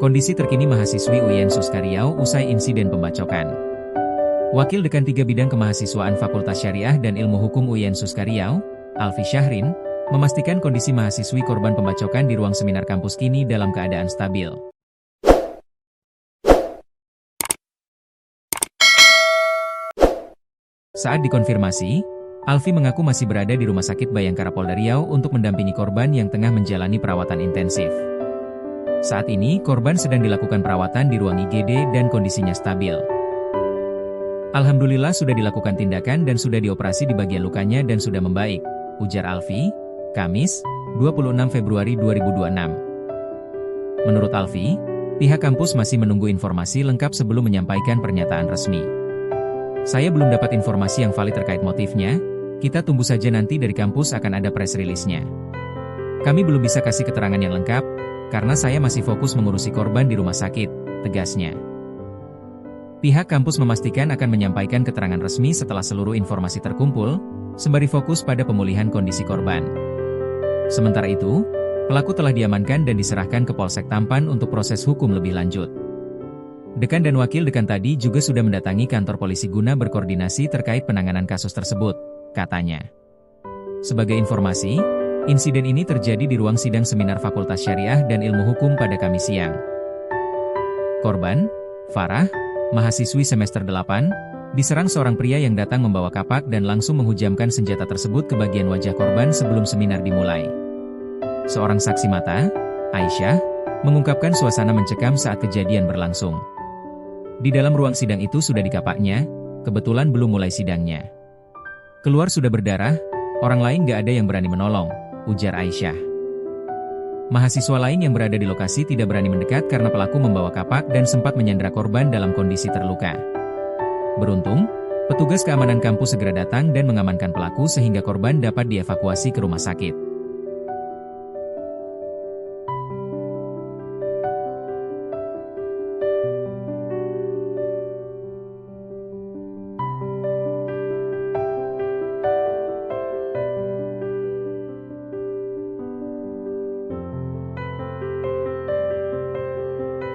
Kondisi terkini mahasiswi UIN Suskariau usai insiden pembacokan. Wakil Dekan 3 Bidang Kemahasiswaan Fakultas Syariah dan Ilmu Hukum UIN Suskariau, Alfi Syahrin, memastikan kondisi mahasiswi korban pembacokan di ruang seminar kampus kini dalam keadaan stabil. Saat dikonfirmasi, Alfi mengaku masih berada di Rumah Sakit Bayangkara Polda Riau untuk mendampingi korban yang tengah menjalani perawatan intensif. Saat ini, korban sedang dilakukan perawatan di ruang IGD dan kondisinya stabil. Alhamdulillah sudah dilakukan tindakan dan sudah dioperasi di bagian lukanya dan sudah membaik, ujar Alfi, Kamis, 26 Februari 2026. Menurut Alfi, pihak kampus masih menunggu informasi lengkap sebelum menyampaikan pernyataan resmi. Saya belum dapat informasi yang valid terkait motifnya, kita tunggu saja nanti dari kampus akan ada press release-nya. Kami belum bisa kasih keterangan yang lengkap, karena saya masih fokus mengurusi korban di rumah sakit, tegasnya. Pihak kampus memastikan akan menyampaikan keterangan resmi setelah seluruh informasi terkumpul, sembari fokus pada pemulihan kondisi korban. Sementara itu, pelaku telah diamankan dan diserahkan ke Polsek Tampan untuk proses hukum lebih lanjut. Dekan dan Wakil Dekan tadi juga sudah mendatangi kantor polisi guna berkoordinasi terkait penanganan kasus tersebut, katanya. Sebagai informasi, insiden ini terjadi di ruang sidang seminar Fakultas Syariah dan Ilmu Hukum pada Kamis siang. Korban, Farah, mahasiswi semester 8, diserang seorang pria yang datang membawa kapak dan langsung menghujamkan senjata tersebut ke bagian wajah korban sebelum seminar dimulai. Seorang saksi mata, Aisyah, mengungkapkan suasana mencekam saat kejadian berlangsung. Di dalam ruang sidang itu sudah dikapaknya, kebetulan belum mulai sidangnya. Keluar sudah berdarah, orang lain gak ada yang berani menolong, ujar Aisyah. Mahasiswa lain yang berada di lokasi tidak berani mendekat karena pelaku membawa kapak dan sempat menyandera korban dalam kondisi terluka. Beruntung, petugas keamanan kampus segera datang dan mengamankan pelaku sehingga korban dapat dievakuasi ke rumah sakit.